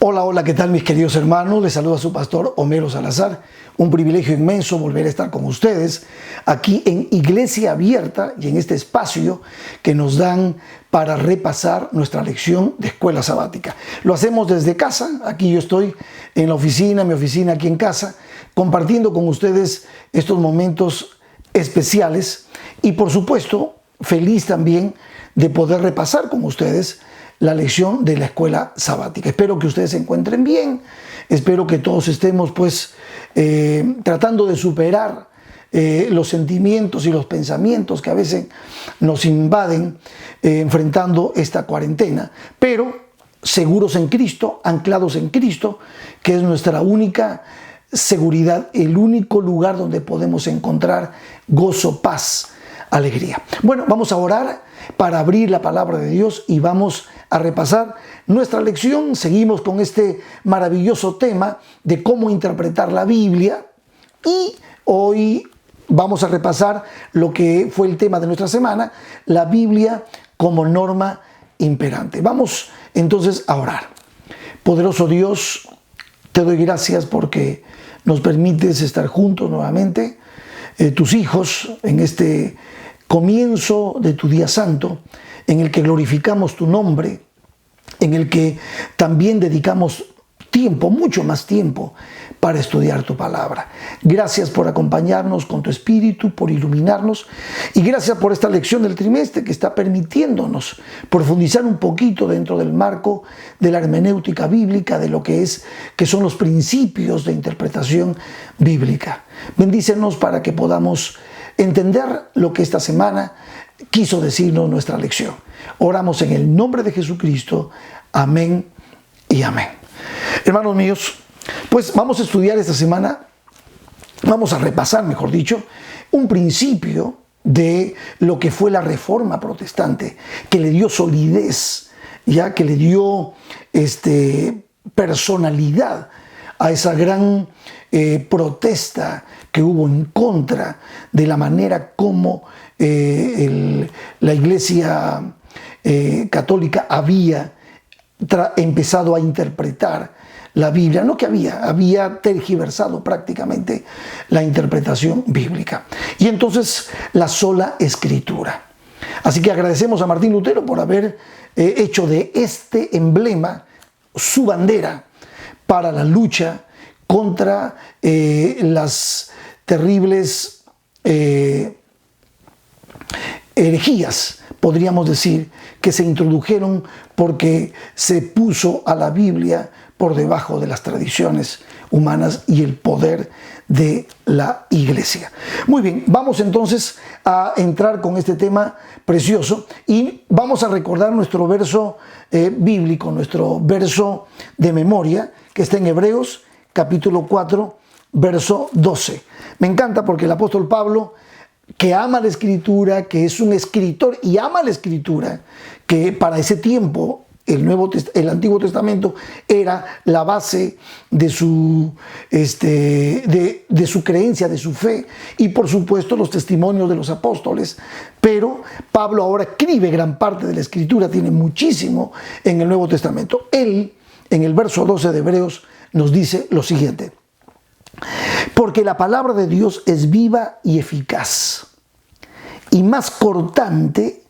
Hola, hola, ¿qué tal mis queridos hermanos? Les saluda su pastor Homero Salazar. Un privilegio inmenso volver a estar con ustedes aquí en Iglesia Abierta y en este espacio que nos dan para repasar nuestra lección de escuela sabática. Lo hacemos desde casa, aquí yo estoy en la oficina, mi oficina aquí en casa, compartiendo con ustedes estos momentos especiales y por supuesto feliz también de poder repasar con ustedes la lección de la escuela sabática. Espero que ustedes se encuentren bien, espero que todos estemos tratando de superar los sentimientos y los pensamientos que a veces nos invaden enfrentando esta cuarentena, pero seguros en Cristo, anclados en Cristo, que es nuestra única seguridad, el único lugar donde podemos encontrar gozo, paz, alegría. Bueno, vamos a orar para abrir la palabra de Dios y vamos a repasar nuestra lección. Seguimos con este maravilloso tema de cómo interpretar la Biblia y hoy vamos a repasar lo que fue el tema de nuestra semana, la Biblia como norma imperante. Vamos entonces a orar. Poderoso Dios, te doy gracias porque nos permites estar juntos nuevamente, tus hijos, en este comienzo de tu día santo, en el que glorificamos tu nombre, en el que también dedicamos tiempo, mucho más tiempo, para estudiar tu palabra. Gracias por acompañarnos con tu espíritu, por iluminarnos, y gracias por esta lección del trimestre que está permitiéndonos profundizar un poquito dentro del marco de la hermenéutica bíblica, de lo que son los principios de interpretación bíblica. Bendícenos para que podamos entender lo que esta semana quiso decirnos nuestra lección. Oramos en el nombre de Jesucristo. Amén y amén. Hermanos míos, pues vamos a estudiar esta semana, vamos a repasar, mejor dicho, un principio de lo que fue la Reforma Protestante, que le dio solidez, ya que le dio personalidad a esa gran protesta que hubo en contra de la manera como la Iglesia católica había empezado a interpretar la Biblia. No que había tergiversado prácticamente la interpretación bíblica. Y entonces la sola escritura. Así que agradecemos a Martín Lutero por haber hecho de este emblema su bandera para la lucha contra las terribles herejías, podríamos decir, que se introdujeron porque se puso a la Biblia por debajo de las tradiciones humanas y el poder de la Iglesia. Muy bien, vamos entonces a entrar con este tema precioso y vamos a recordar nuestro verso bíblico, nuestro verso de memoria, que está en Hebreos capítulo 4, verso 12. Me encanta porque el apóstol Pablo, que ama la Escritura, que es un escritor y ama la Escritura, que para ese tiempo el Antiguo Testamento era la base de su creencia, de su fe, y por supuesto los testimonios de los apóstoles. Pero Pablo ahora escribe gran parte de la Escritura, tiene muchísimo en el Nuevo Testamento. Él, en el verso 12 de Hebreos, nos dice lo siguiente: porque la palabra de Dios es viva y eficaz, y más cortante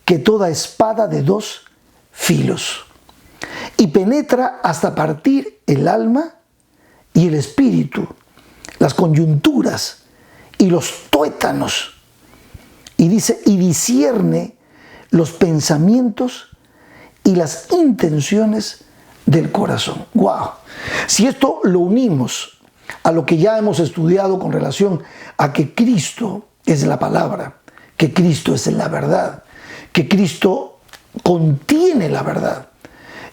que toda espada de dos filos, y penetra hasta partir el alma y el espíritu, las coyunturas y los tuétanos, y dice, y discierne los pensamientos y las intenciones del corazón. ¡Wow! Si esto lo unimos a lo que ya hemos estudiado con relación a que Cristo es la palabra, que Cristo es la verdad, que Cristo contiene la verdad,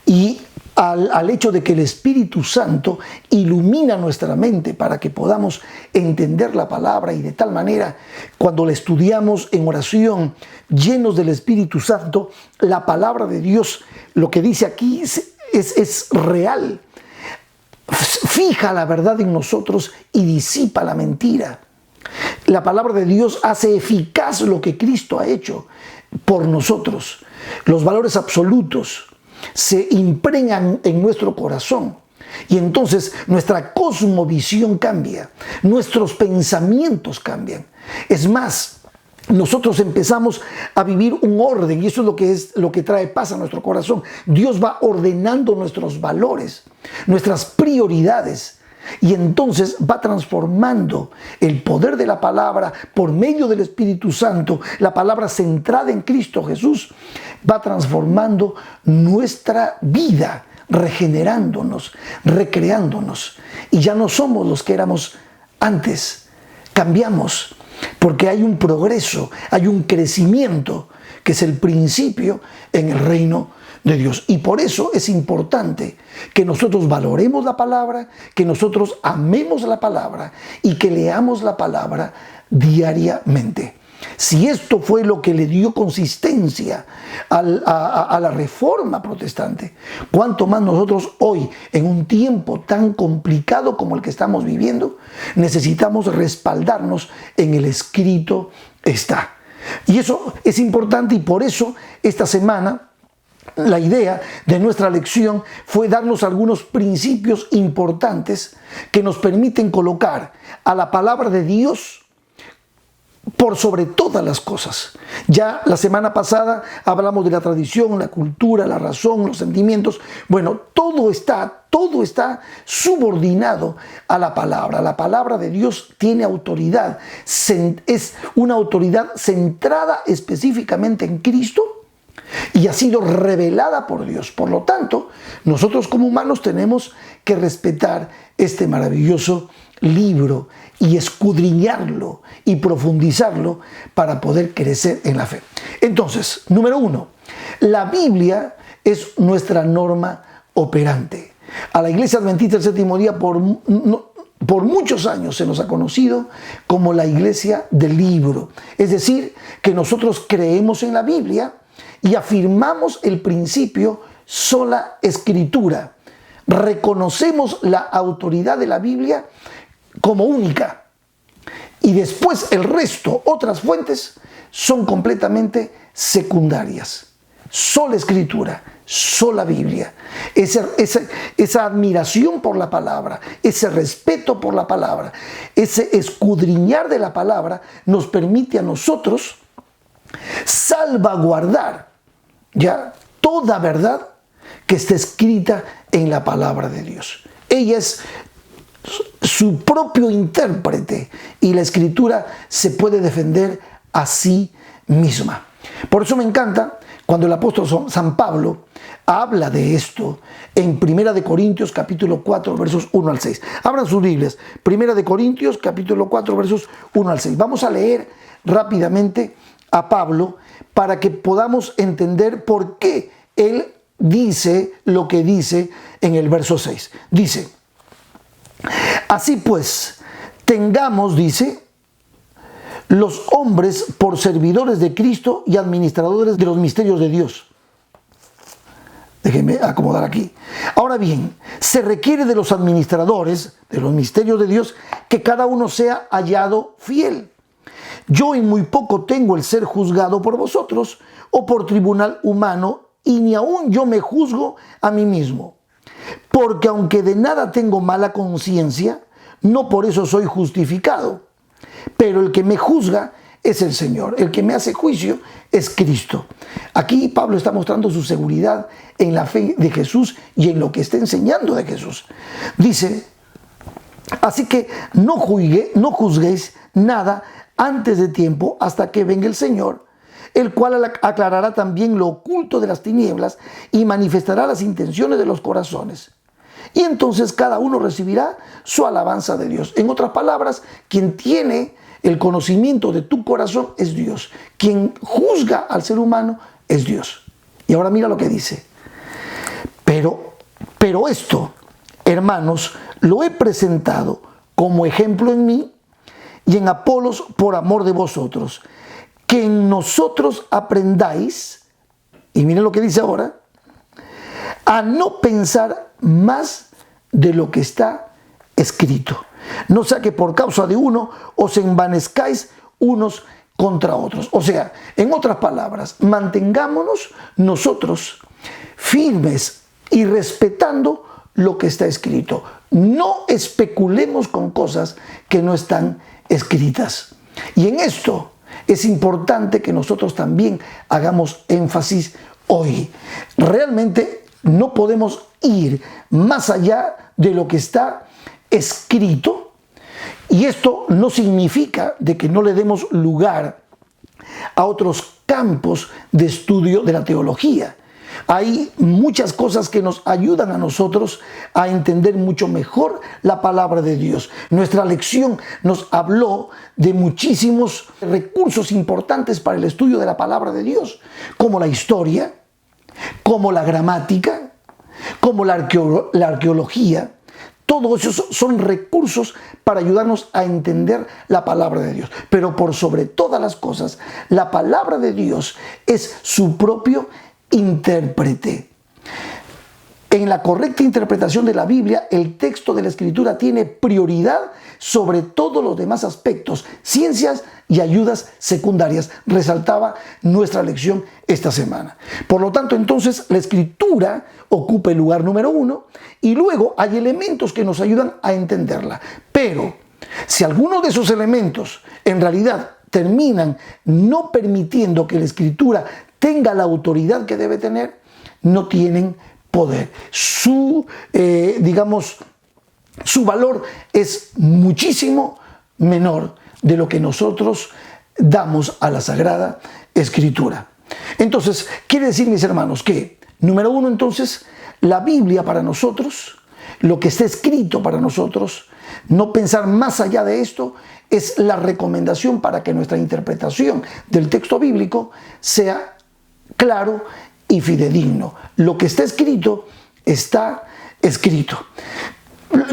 y al hecho de que el Espíritu Santo ilumina nuestra mente para que podamos entender la palabra, y de tal manera, cuando la estudiamos en oración, llenos del Espíritu Santo, la palabra de Dios, lo que dice aquí es real. Fija la verdad en nosotros y disipa la mentira. La palabra de Dios hace eficaz lo que Cristo ha hecho por nosotros. Los valores absolutos, se impregnan en nuestro corazón. Y entonces nuestra cosmovisión cambia, nuestros pensamientos cambian. Es más, nosotros empezamos a vivir un orden, y eso es lo que trae paz a nuestro corazón. Dios va ordenando nuestros valores, nuestras prioridades, y entonces va transformando el poder de la palabra por medio del Espíritu Santo, la palabra centrada en Cristo Jesús, va transformando nuestra vida, regenerándonos, recreándonos, y ya no somos los que éramos antes. Cambiamos porque hay un progreso, hay un crecimiento que es el principio en el reino de Dios. Y por eso es importante que nosotros valoremos la palabra, que nosotros amemos la palabra y que leamos la palabra diariamente. Si esto fue lo que le dio consistencia a la reforma protestante, ¿cuánto más nosotros hoy, en un tiempo tan complicado como el que estamos viviendo, necesitamos respaldarnos en el escrito está? Y eso es importante, y por eso esta semana la idea de nuestra lección fue darnos algunos principios importantes que nos permiten colocar a la palabra de Dios por sobre todas las cosas. Ya la semana pasada hablamos de la tradición, la cultura, la razón, los sentimientos. Bueno, todo está subordinado a la palabra. La palabra de Dios tiene autoridad. Es una autoridad centrada específicamente en Cristo y ha sido revelada por Dios. Por lo tanto, nosotros como humanos tenemos que respetar este maravilloso libro y escudriñarlo y profundizarlo para poder crecer en la fe. Entonces, número 1, la Biblia es nuestra norma operante. A la Iglesia Adventista del Séptimo Día por muchos años se nos ha conocido como la Iglesia del Libro. Es decir, que nosotros creemos en la Biblia y afirmamos el principio sola escritura. Reconocemos la autoridad de la Biblia como única, y después el resto, otras fuentes, son completamente secundarias. Sola escritura, sola Biblia. Esa admiración por la palabra, ese respeto por la palabra, ese escudriñar de la palabra nos permite a nosotros salvaguardar ya toda verdad que está escrita en la palabra de Dios. Ella es su propio intérprete y la escritura se puede defender a sí misma. Por eso me encanta cuando el apóstol San Pablo habla de esto en 1 Corintios capítulo 4 versos 1 al 6. Abran sus Biblias, 1 Corintios capítulo 4 versos 1 al 6. Vamos a leer rápidamente a Pablo para que podamos entender por qué él dice lo que dice en el verso 6. Dice: así pues, tengamos, dice, los hombres por servidores de Cristo y administradores de los misterios de Dios. Déjenme acomodar aquí. Ahora bien, se requiere de los administradores de los misterios de Dios que cada uno sea hallado fiel. Yo en muy poco tengo el ser juzgado por vosotros o por tribunal humano, y ni aun yo me juzgo a mí mismo. Porque aunque de nada tengo mala conciencia, no por eso soy justificado. Pero el que me juzga es el Señor. El que me hace juicio es Cristo. Aquí Pablo está mostrando su seguridad en la fe de Jesús y en lo que está enseñando de Jesús. Dice: así que no juzguéis nada antes de tiempo, hasta que venga el Señor, el cual aclarará también lo oculto de las tinieblas y manifestará las intenciones de los corazones. Y entonces cada uno recibirá su alabanza de Dios. En otras palabras, quien tiene el conocimiento de tu corazón es Dios. Quien juzga al ser humano es Dios. Y ahora mira lo que dice: pero esto, hermanos, lo he presentado como ejemplo en mí y en Apolos por amor de vosotros, que en nosotros aprendáis, y miren lo que dice ahora, a no pensar más de lo que está escrito. No sea que por causa de uno os envanezcáis unos contra otros. O sea, en otras palabras, mantengámonos nosotros firmes y respetando lo que está escrito. No especulemos con cosas que no están escritas. Y en esto es importante que nosotros también hagamos énfasis hoy. Realmente no podemos ir más allá de lo que está escrito, y esto no significa de que no le demos lugar a otros campos de estudio de la teología. Hay muchas cosas que nos ayudan a nosotros a entender mucho mejor la palabra de Dios. Nuestra lección nos habló de muchísimos recursos importantes para el estudio de la palabra de Dios, como la historia, como la gramática, como la arqueología. Todos esos son recursos para ayudarnos a entender la palabra de Dios. Pero por sobre todas las cosas, la palabra de Dios es su propio intérprete. En la correcta interpretación de la Biblia, el texto de la Escritura tiene prioridad sobre todos los demás aspectos, ciencias y ayudas secundarias, resaltaba nuestra lección esta semana. Por lo tanto, entonces, la Escritura ocupa el lugar número 1 y luego hay elementos que nos ayudan a entenderla. Pero si algunos de esos elementos en realidad terminan no permitiendo que la Escritura tenga la autoridad que debe tener, no tienen poder. Su valor es muchísimo menor de lo que nosotros damos a la Sagrada Escritura. Entonces, quiere decir, mis hermanos, que, número 1, entonces, la Biblia para nosotros, lo que está escrito para nosotros, no pensar más allá de esto, es la recomendación para que nuestra interpretación del texto bíblico sea claro y fidedigno. Lo que está escrito, está escrito.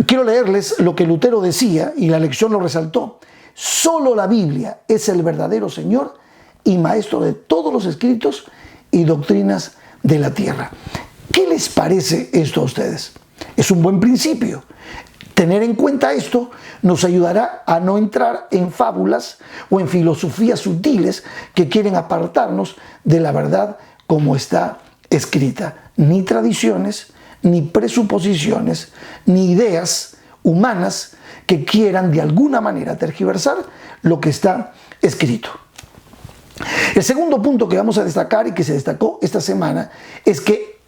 Quiero leerles lo que Lutero decía, y la lección lo resaltó. Solo la Biblia es el verdadero Señor y maestro de todos los escritos y doctrinas de la tierra. ¿Qué les parece esto a ustedes? Es un buen principio. Tener en cuenta esto nos ayudará a no entrar en fábulas o en filosofías sutiles que quieren apartarnos de la verdad como está escrita. Ni tradiciones, ni presuposiciones, ni ideas humanas que quieran de alguna manera tergiversar lo que está escrito. El segundo punto que vamos a destacar y que se destacó esta semana es que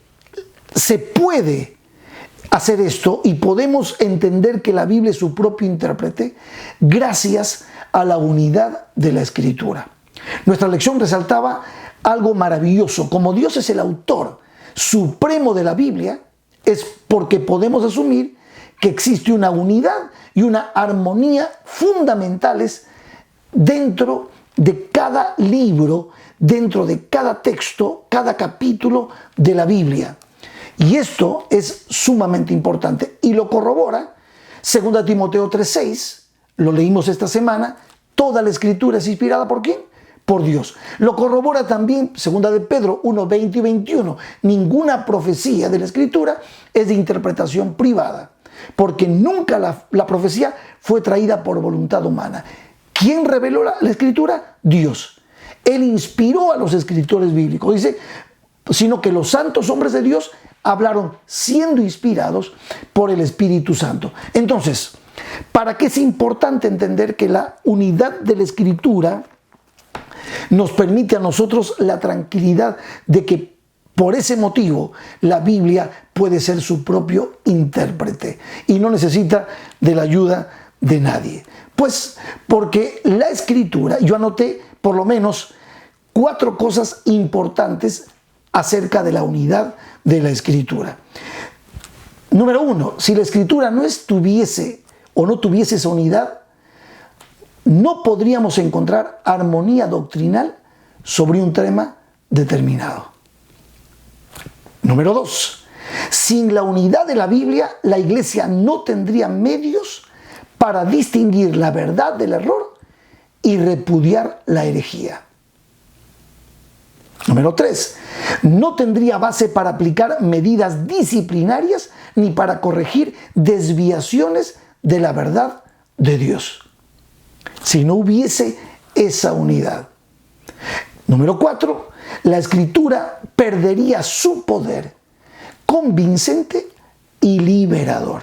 se puede hacer esto y podemos entender que la Biblia es su propio intérprete gracias a la unidad de la Escritura. Nuestra lección resaltaba algo maravilloso. Como Dios es el autor supremo de la Biblia, es porque podemos asumir que existe una unidad y una armonía fundamentales dentro de cada libro, dentro de cada texto, cada capítulo de la Biblia. Y esto es sumamente importante y lo corrobora 2 Timoteo 3:6, lo leímos esta semana. Toda la Escritura es inspirada ¿por quién? Por Dios. Lo corrobora también 2 de Pedro 1:20 y 21. Ninguna profecía de la Escritura es de interpretación privada, porque nunca la profecía fue traída por voluntad humana. ¿Quién reveló la Escritura? Dios. Él inspiró a los escritores bíblicos, dice, sino que los santos hombres de Dios hablaron siendo inspirados por el Espíritu Santo. Entonces, ¿para qué es importante entender que la unidad de la Escritura nos permite a nosotros la tranquilidad de que por ese motivo la Biblia puede ser su propio intérprete y no necesita de la ayuda de nadie? Pues porque la Escritura, yo anoté por lo menos 4 cosas importantes acerca de la unidad de la Escritura. Número 1, si la Escritura no estuviese o no tuviese esa unidad, no podríamos encontrar armonía doctrinal sobre un tema determinado. Número 2, sin la unidad de la Biblia, la Iglesia no tendría medios para distinguir la verdad del error y repudiar la herejía. Número 3, no tendría base para aplicar medidas disciplinarias ni para corregir desviaciones de la verdad de Dios, si no hubiese esa unidad. Número 4, la Escritura perdería su poder convincente y liberador.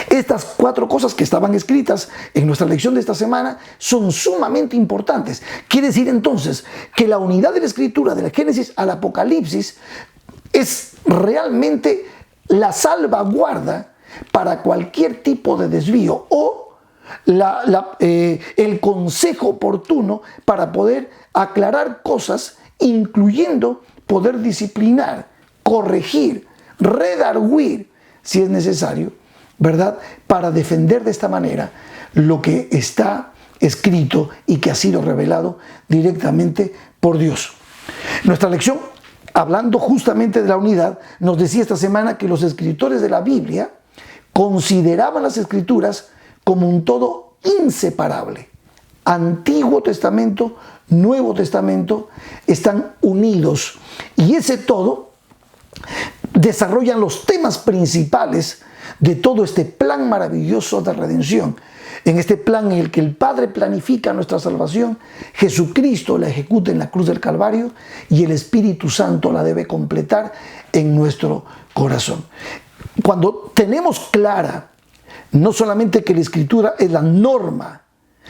Estas 4 cosas que estaban escritas en nuestra lección de esta semana son sumamente importantes. Quiere decir entonces que la unidad de la Escritura, de la Génesis al Apocalipsis, es realmente la salvaguarda para cualquier tipo de desvío o el consejo oportuno para poder aclarar cosas, incluyendo poder disciplinar, corregir, redarguir, si es necesario, ¿verdad? Para defender de esta manera lo que está escrito y que ha sido revelado directamente por Dios. Nuestra lección, hablando justamente de la unidad, nos decía esta semana que los escritores de la Biblia consideraban las Escrituras como un todo inseparable. Antiguo Testamento, Nuevo Testamento están unidos y ese todo desarrollan los temas principales de todo este plan maravilloso de redención. En este plan en el que el Padre planifica nuestra salvación, Jesucristo la ejecuta en la cruz del Calvario y el Espíritu Santo la debe completar en nuestro corazón. Cuando tenemos clara no solamente que la Escritura es la norma,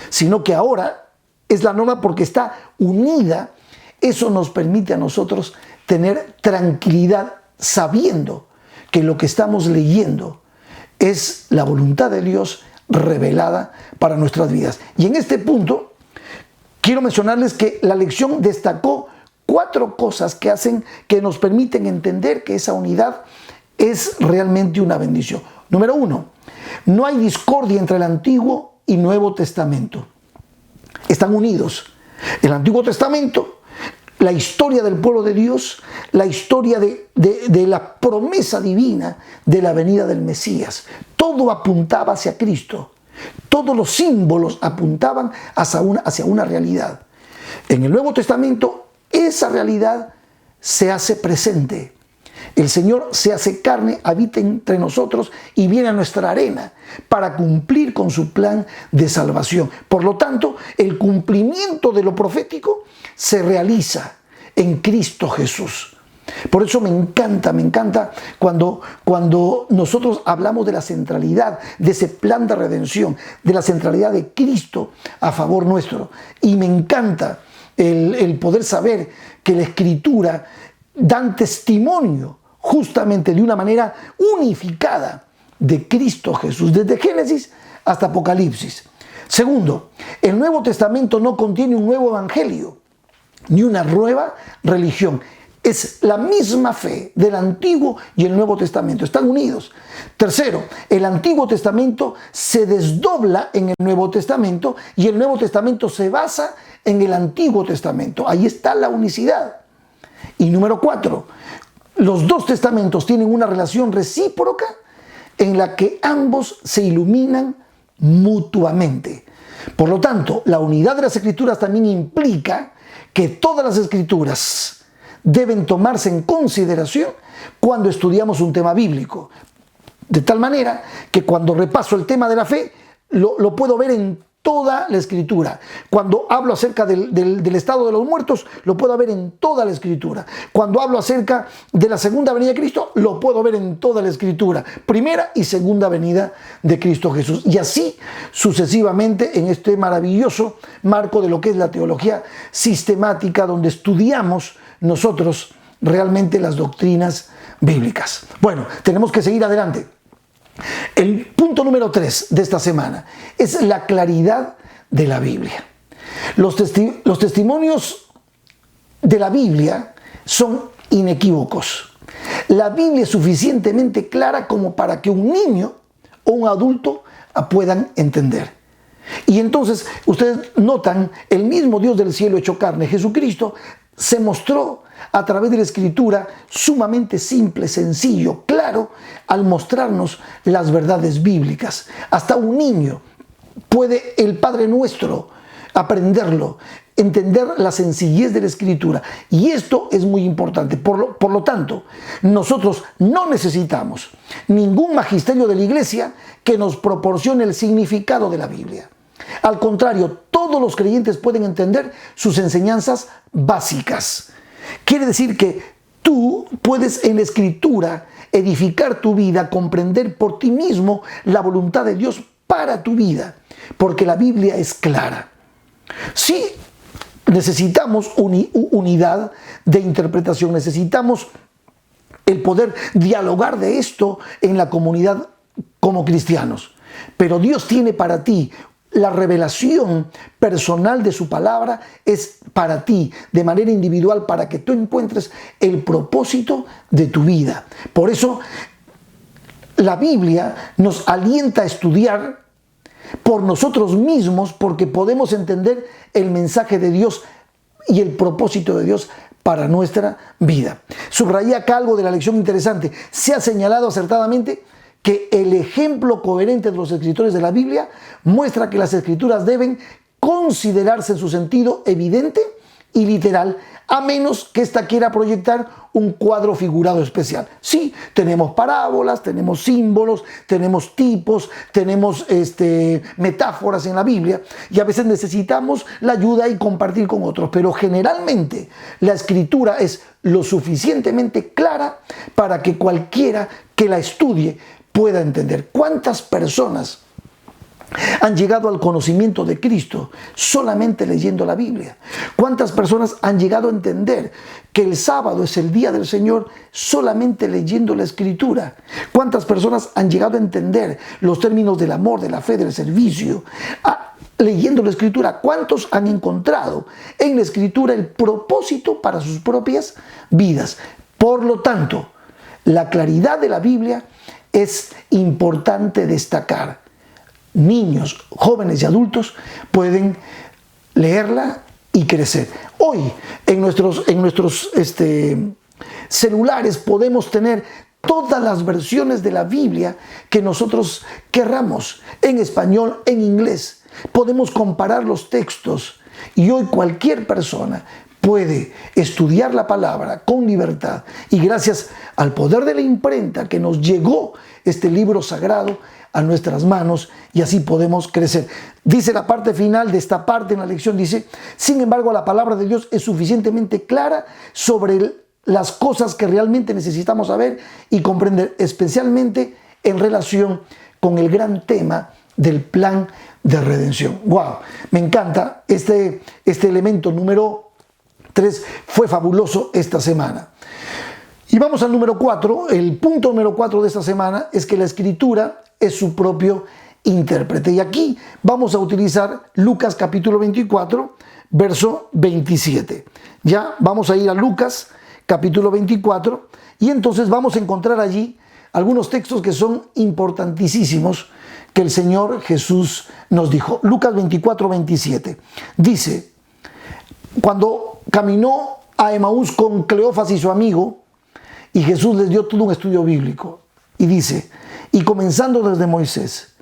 sino que ahora es la norma porque está unida, eso nos permite a nosotros tener tranquilidad sabiendo que lo que estamos leyendo es la voluntad de Dios revelada para nuestras vidas. Y en este punto, quiero mencionarles que la lección destacó 4 cosas que nos permiten entender que esa unidad es realmente una bendición. Número 1, no hay discordia entre el Antiguo y Nuevo Testamento. Están unidos. El Antiguo Testamento, la historia del pueblo de Dios, la historia de la promesa divina de la venida del Mesías. Todo apuntaba hacia Cristo. Todos los símbolos apuntaban hacia una realidad. En el Nuevo Testamento, esa realidad se hace presente. El Señor se hace carne, habita entre nosotros y viene a nuestra arena para cumplir con su plan de salvación. Por lo tanto, el cumplimiento de lo profético se realiza en Cristo Jesús. Por eso me encanta cuando nosotros hablamos de la centralidad de ese plan de redención, de la centralidad de Cristo a favor nuestro. Y me encanta el poder saber que la Escritura da testimonio justamente de una manera unificada de Cristo Jesús, desde Génesis hasta Apocalipsis. Segundo, el Nuevo Testamento no contiene un nuevo evangelio ni una nueva religión. Es la misma fe del Antiguo y el Nuevo Testamento. Están unidos. Tercero, el Antiguo Testamento se desdobla en el Nuevo Testamento y el Nuevo Testamento se basa en el Antiguo Testamento. Ahí está la unicidad. Y número 4, los 2 testamentos tienen una relación recíproca en la que ambos se iluminan mutuamente. Por lo tanto, la unidad de las Escrituras también implica que todas las Escrituras deben tomarse en consideración cuando estudiamos un tema bíblico. De tal manera que cuando repaso el tema de la fe, lo puedo ver en toda la Escritura. Cuando hablo acerca del estado de los muertos, lo puedo ver en toda la Escritura. Cuando hablo acerca de la segunda venida de Cristo, lo puedo ver en toda la Escritura. Primera y segunda venida de Cristo Jesús. Y así sucesivamente en este maravilloso marco de lo que es la teología sistemática, donde estudiamos nosotros realmente las doctrinas bíblicas. Bueno, tenemos que seguir adelante. El punto número 3 de esta semana es la claridad de la Biblia. Los testimonios de la Biblia son inequívocos. La Biblia es suficientemente clara como para que un niño o un adulto puedan entender. Y entonces ustedes notan, el mismo Dios del cielo hecho carne, Jesucristo, se mostró a través de la Escritura sumamente simple, sencillo, claro, al mostrarnos las verdades bíblicas. Hasta un niño puede el Padre Nuestro aprenderlo, entender la sencillez de la Escritura. Y esto es muy importante. Por lo tanto, nosotros no necesitamos ningún magisterio de la Iglesia que nos proporcione el significado de la Biblia. Al contrario, todos los creyentes pueden entender sus enseñanzas básicas. Quiere decir que tú puedes en la Escritura edificar tu vida, comprender por ti mismo la voluntad de Dios para tu vida, porque la Biblia es clara. Sí, necesitamos unidad de interpretación, necesitamos el poder dialogar de esto en la comunidad como cristianos. Pero Dios tiene para ti la revelación personal de su palabra, es para ti, de manera individual, para que tú encuentres el propósito de tu vida. Por eso la Biblia nos alienta a estudiar por nosotros mismos, porque podemos entender el mensaje de Dios y el propósito de Dios para nuestra vida. Subrayé acá algo de la lección interesante. Se ha señalado acertadamente que el ejemplo coherente de los escritores de la Biblia muestra que las escrituras deben considerarse en su sentido evidente y literal, a menos que ésta quiera proyectar un cuadro figurado especial. Sí, tenemos parábolas, tenemos símbolos, tenemos tipos, tenemos metáforas en la Biblia, y a veces necesitamos la ayuda y compartir con otros, pero generalmente la escritura es lo suficientemente clara para que cualquiera que la estudie pueda entender. ¿Cuántas personas han llegado al conocimiento de Cristo solamente leyendo la Biblia? ¿Cuántas personas han llegado a entender que el sábado es el día del Señor solamente leyendo la Escritura? ¿Cuántas personas han llegado a entender los términos del amor, de la fe, del servicio, leyendo la Escritura? ¿Cuántos han encontrado en la Escritura el propósito para sus propias vidas? Por lo tanto, la claridad de la Biblia es importante destacar. Niños, jóvenes y adultos pueden leerla y crecer. Hoy en nuestros celulares podemos tener todas las versiones de la Biblia que nosotros querramos, en español, en inglés. Podemos comparar los textos y hoy cualquier persona puede estudiar la palabra con libertad, y gracias al poder de la imprenta que nos llegó este libro sagrado a nuestras manos, y así podemos crecer. Dice la parte final de esta parte en la lección, dice: sin embargo, la palabra de Dios es suficientemente clara sobre las cosas que realmente necesitamos saber y comprender, especialmente en relación con el gran tema del plan de redención. ¡Wow! Me encanta este elemento número 3, fue fabuloso esta semana. Y vamos al número 4. El punto número 4 de esta semana es que la Escritura es su propio intérprete. Y aquí vamos a utilizar Lucas capítulo 24, verso 27. Ya vamos a ir a Lucas capítulo 24 y entonces vamos a encontrar allí algunos textos que son importantísimos que el Señor Jesús nos dijo. Lucas 24, 27. Dice: cuando caminó a Emaús con Cleofas y su amigo, y Jesús les dio todo un estudio bíblico. Y dice: y comenzando desde Moisés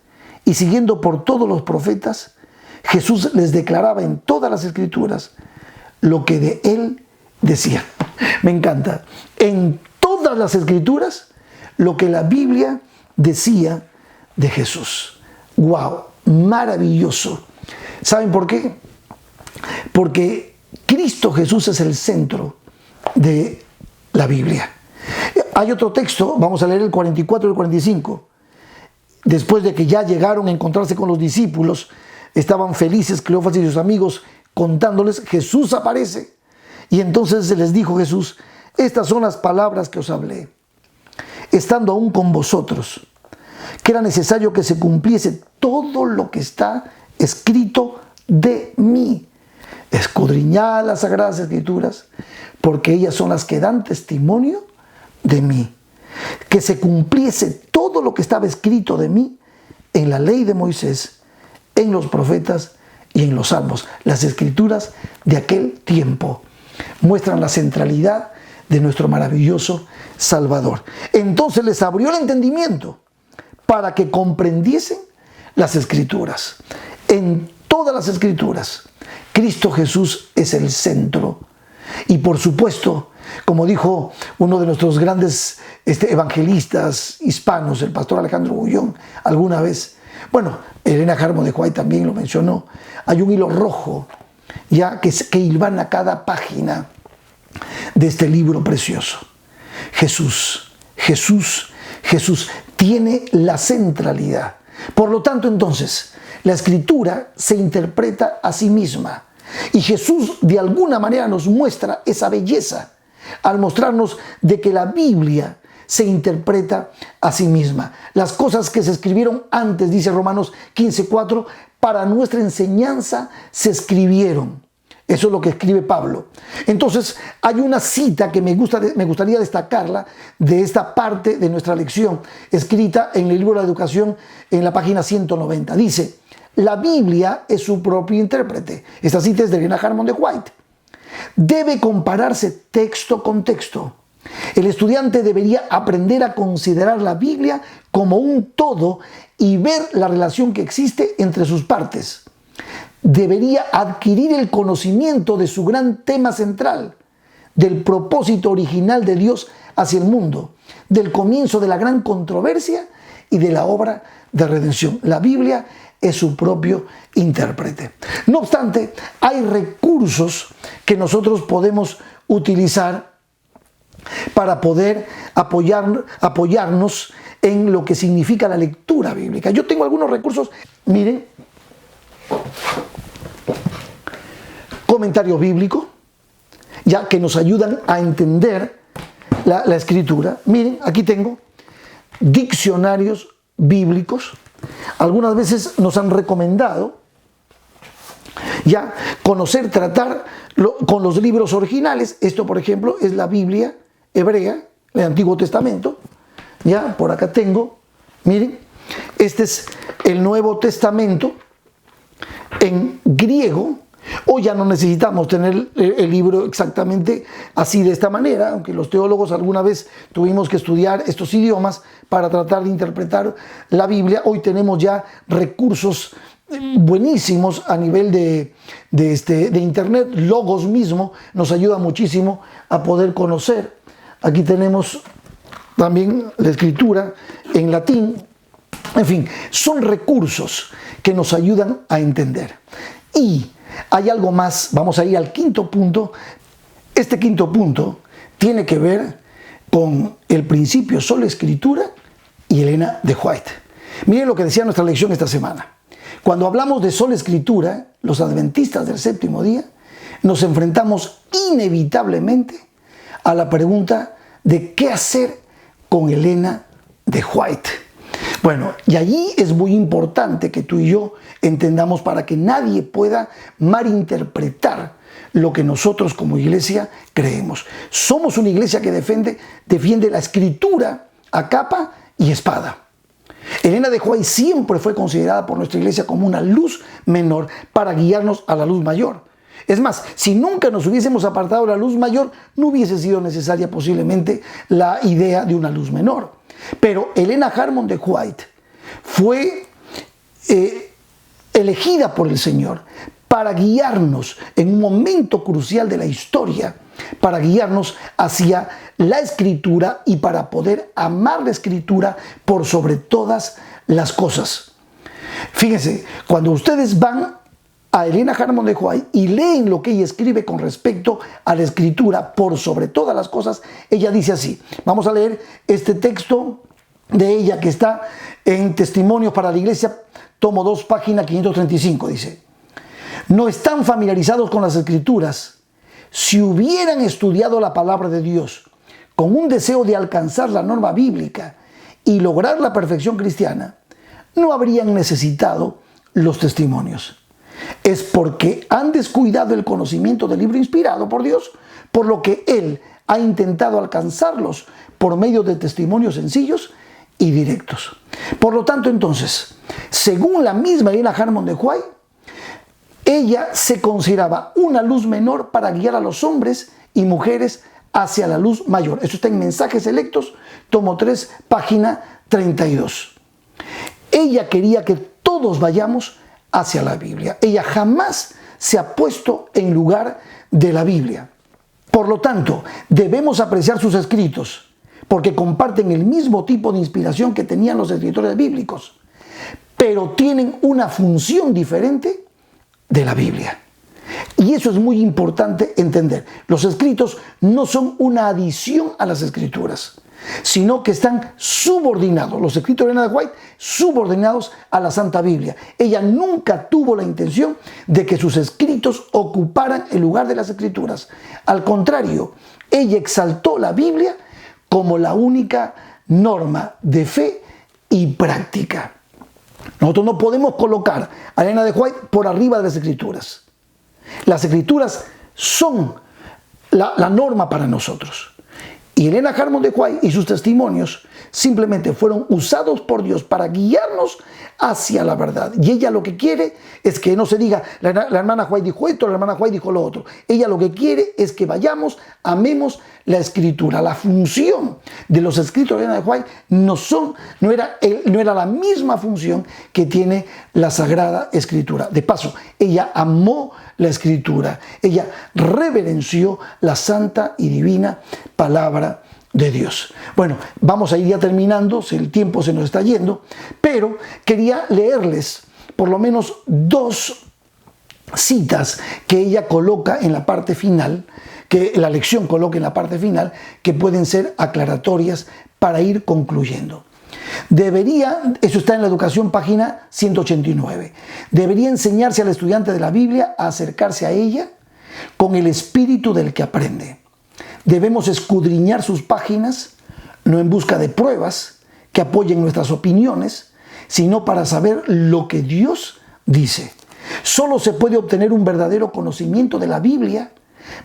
y siguiendo por todos los profetas, Jesús les declaraba en todas las escrituras lo que de él decía. Me encanta. En todas las escrituras, lo que la Biblia decía de Jesús. ¡Wow! Maravilloso. ¿Saben por qué? Porque Cristo Jesús es el centro de la Biblia. Hay otro texto, vamos a leer el 44 y el 45. Después de que ya llegaron a encontrarse con los discípulos, estaban felices Cleofas y sus amigos contándoles, Jesús aparece. Y entonces se les dijo Jesús: estas son las palabras que os hablé, estando aún con vosotros, que era necesario que se cumpliese todo lo que está escrito de mí. Escudriñad las Sagradas Escrituras, porque ellas son las que dan testimonio de mí. Que se cumpliese todo lo que estaba escrito de mí en la ley de Moisés, en los profetas y en los salmos. Las escrituras de aquel tiempo muestran la centralidad de nuestro maravilloso Salvador. Entonces les abrió el entendimiento para que comprendiesen las escrituras. En todas las escrituras, Cristo Jesús es el centro. Y por supuesto, como dijo uno de nuestros grandes evangelistas hispanos, el pastor Alejandro Bullón, alguna vez, bueno, Elena Jarmo de Huay también lo mencionó, hay un hilo rojo ya que hilvana cada página de este libro precioso. Jesús, Jesús tiene la centralidad. Por lo tanto, entonces, la Escritura se interpreta a sí misma. Y Jesús de alguna manera nos muestra esa belleza al mostrarnos de que la Biblia se interpreta a sí misma. Las cosas que se escribieron antes, dice Romanos 15:4, para nuestra enseñanza se escribieron. Eso es lo que escribe Pablo. Entonces, hay una cita que me gustaría destacarla de esta parte de nuestra lección, escrita en el libro de la Educación, en la página 190. Dice: la Biblia es su propio intérprete. Esta cita es de Elena Harmon de White. Debe compararse texto con texto. El estudiante debería aprender a considerar la Biblia como un todo y ver la relación que existe entre sus partes. Debería adquirir el conocimiento de su gran tema central, del propósito original de Dios hacia el mundo, del comienzo de la gran controversia y de la obra de redención. La Biblia es su propio intérprete. No obstante, hay recursos que nosotros podemos utilizar para poder apoyarnos en lo que significa la lectura bíblica. Yo tengo algunos recursos, miren, comentario bíblico, ya que nos ayudan a entender la Escritura. Miren, aquí tengo diccionarios bíblicos. Algunas veces nos han recomendado ya conocer, tratar con los libros originales. Esto, por ejemplo, es la Biblia hebrea, el Antiguo Testamento. Ya, por acá tengo, miren, este es el Nuevo Testamento en griego. Hoy ya no necesitamos tener el libro exactamente así, de esta manera, aunque los teólogos alguna vez tuvimos que estudiar estos idiomas para tratar de interpretar la Biblia. Hoy tenemos ya recursos buenísimos a nivel de internet. Logos mismo nos ayuda muchísimo a poder conocer. Aquí tenemos también la escritura en latín. En fin, son recursos que nos ayudan a entender. Y hay algo más, vamos a ir al quinto punto. Este quinto punto tiene que ver con el principio sola escritura y Elena de White. Miren lo que decía nuestra lección esta semana. Cuando hablamos de sola escritura, los adventistas del séptimo día nos enfrentamos inevitablemente a la pregunta de qué hacer con Elena de White. Bueno, y allí es muy importante que tú y yo entendamos, para que nadie pueda malinterpretar lo que nosotros como iglesia creemos. Somos una iglesia que defiende la escritura a capa y espada. Elena de White siempre fue considerada por nuestra iglesia como una luz menor para guiarnos a la luz mayor. Es más, si nunca nos hubiésemos apartado de la luz mayor, no hubiese sido necesaria posiblemente la idea de una luz menor. Pero Elena Harmon de White fue elegida por el Señor para guiarnos en un momento crucial de la historia, para guiarnos hacia la Escritura y para poder amar la Escritura por sobre todas las cosas. Fíjense, cuando ustedes van a Elena Harmon de White y leen lo que ella escribe con respecto a la Escritura por sobre todas las cosas, ella dice así. Vamos a leer este texto de ella que está en Testimonios para la Iglesia, tomo 2, página 535, dice: no están familiarizados con las Escrituras. Si hubieran estudiado la palabra de Dios con un deseo de alcanzar la norma bíblica y lograr la perfección cristiana, no habrían necesitado los testimonios. Es porque han descuidado el conocimiento del libro inspirado por Dios, por lo que Él ha intentado alcanzarlos por medio de testimonios sencillos y directos. Por lo tanto, entonces, según la misma Elena Harmon de White, ella se consideraba una luz menor para guiar a los hombres y mujeres hacia la luz mayor. Esto está en Mensajes Selectos, tomo 3, página 32. Ella quería que todos vayamos hacia la Biblia. Ella jamás se ha puesto en lugar de la Biblia. Por lo tanto, debemos apreciar sus escritos, porque comparten el mismo tipo de inspiración que tenían los escritores bíblicos, pero tienen una función diferente de la Biblia. Y eso es muy importante entender. Los escritos no son una adición a las Escrituras. sino que están subordinados, los escritos de Elena de White, subordinados a la Santa Biblia. Ella nunca tuvo la intención de que sus escritos ocuparan el lugar de las Escrituras. Al contrario, ella exaltó la Biblia como la única norma de fe y práctica. Nosotros no podemos colocar a Elena de White por arriba de las Escrituras. Las Escrituras son la norma para nosotros. Y Elena Harmon de White y sus testimonios simplemente fueron usados por Dios para guiarnos hacia la verdad. Y ella lo que quiere es que no se diga, la hermana White dijo esto, la hermana White dijo lo otro. Ella lo que quiere es que vayamos, amemos la Escritura. La función de los escritos de Elena de White no era la misma función que tiene la Sagrada Escritura. De paso, ella amó la Escritura. Ella reverenció la santa y divina palabra de Dios. Bueno, vamos a ir ya terminando, el tiempo se nos está yendo, pero quería leerles por lo menos 2 citas que ella coloca en la parte final, que la lección coloca en la parte final, que pueden ser aclaratorias para ir concluyendo. Eso está en la educación, página 189. Debería enseñarse al estudiante de la Biblia a acercarse a ella con el espíritu del que aprende. Debemos escudriñar sus páginas, no en busca de pruebas que apoyen nuestras opiniones, sino para saber lo que Dios dice. Solo se puede obtener un verdadero conocimiento de la Biblia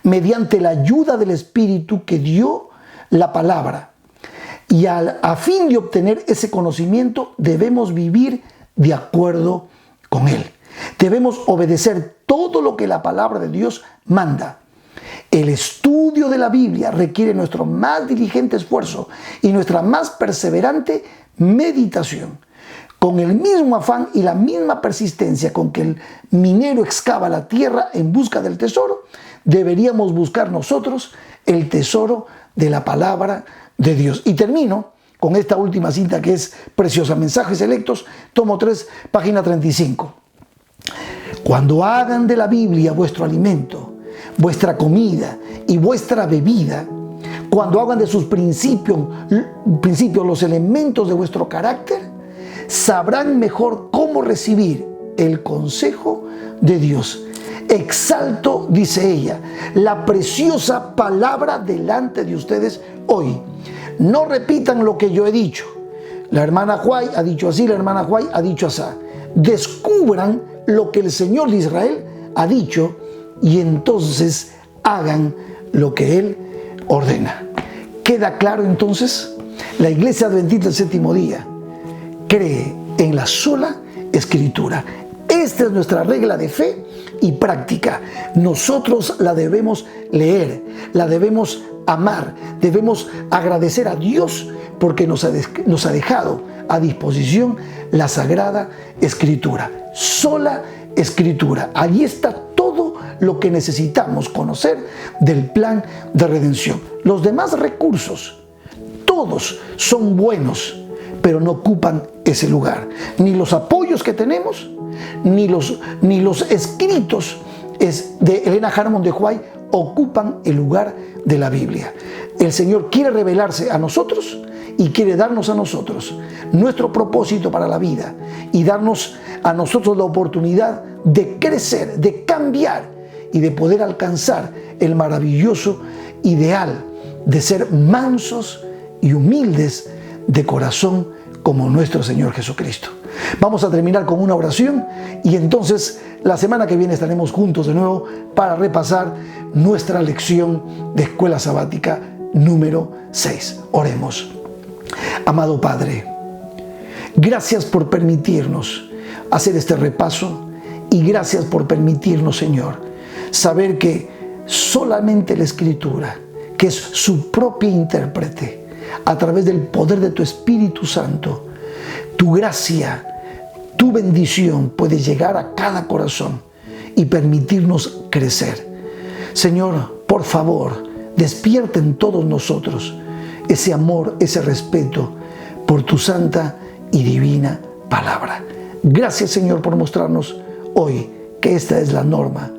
mediante la ayuda del Espíritu que dio la palabra. Y a fin de obtener ese conocimiento debemos vivir de acuerdo con él. Debemos obedecer todo lo que la palabra de Dios manda. El estudio de la Biblia requiere nuestro más diligente esfuerzo y nuestra más perseverante meditación. Con el mismo afán y la misma persistencia con que el minero excava la tierra en busca del tesoro, deberíamos buscar nosotros el tesoro de la palabra de Dios. Y termino con esta última cita que es preciosa. Mensajes Selectos, tomo 3, página 35. Cuando hagan de la Biblia vuestro alimento, vuestra comida y vuestra bebida, cuando hagan de sus principios los elementos de vuestro carácter, sabrán mejor cómo recibir el consejo de Dios. Exalto, dice ella, la preciosa palabra delante de ustedes hoy. No repitan lo que yo he dicho. La hermana White ha dicho así, la hermana White ha dicho así. Descubran lo que el Señor de Israel ha dicho y entonces hagan lo que Él ordena. ¿Queda claro entonces? La Iglesia Adventista del Séptimo Día cree en la sola Escritura. Esta es nuestra regla de fe y práctica. Nosotros la debemos leer, la debemos amar, debemos agradecer a Dios porque nos ha dejado a disposición la Sagrada Escritura. Sola Escritura. Allí está todo lo que necesitamos conocer del plan de redención. Los demás recursos, todos son buenos, pero no ocupan ese lugar. Ni los apoyos que tenemos, ni los escritos de Elena Harmon de White ocupan el lugar de la Biblia. El Señor quiere revelarse a nosotros y quiere darnos a nosotros nuestro propósito para la vida y darnos a nosotros la oportunidad de crecer, de cambiar y de poder alcanzar el maravilloso ideal de ser mansos y humildes de corazón como nuestro Señor Jesucristo. Vamos a terminar con una oración y entonces la semana que viene estaremos juntos de nuevo para repasar nuestra lección de Escuela Sabática número 6. Oremos. Amado Padre, gracias por permitirnos hacer este repaso y gracias por permitirnos, Señor, saber que solamente la Escritura, que es su propia intérprete, a través del poder de tu Espíritu Santo, tu gracia, tu bendición puede llegar a cada corazón y permitirnos crecer. Señor, por favor, despierta en todos nosotros ese amor, ese respeto por tu santa y divina palabra. Gracias, Señor, por mostrarnos hoy que esta es la norma,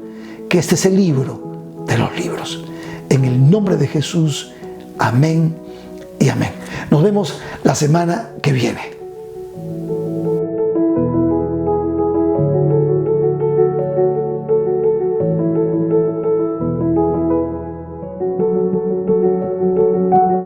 que este es el libro de los libros. En el nombre de Jesús, amén y amén. Nos vemos la semana que viene.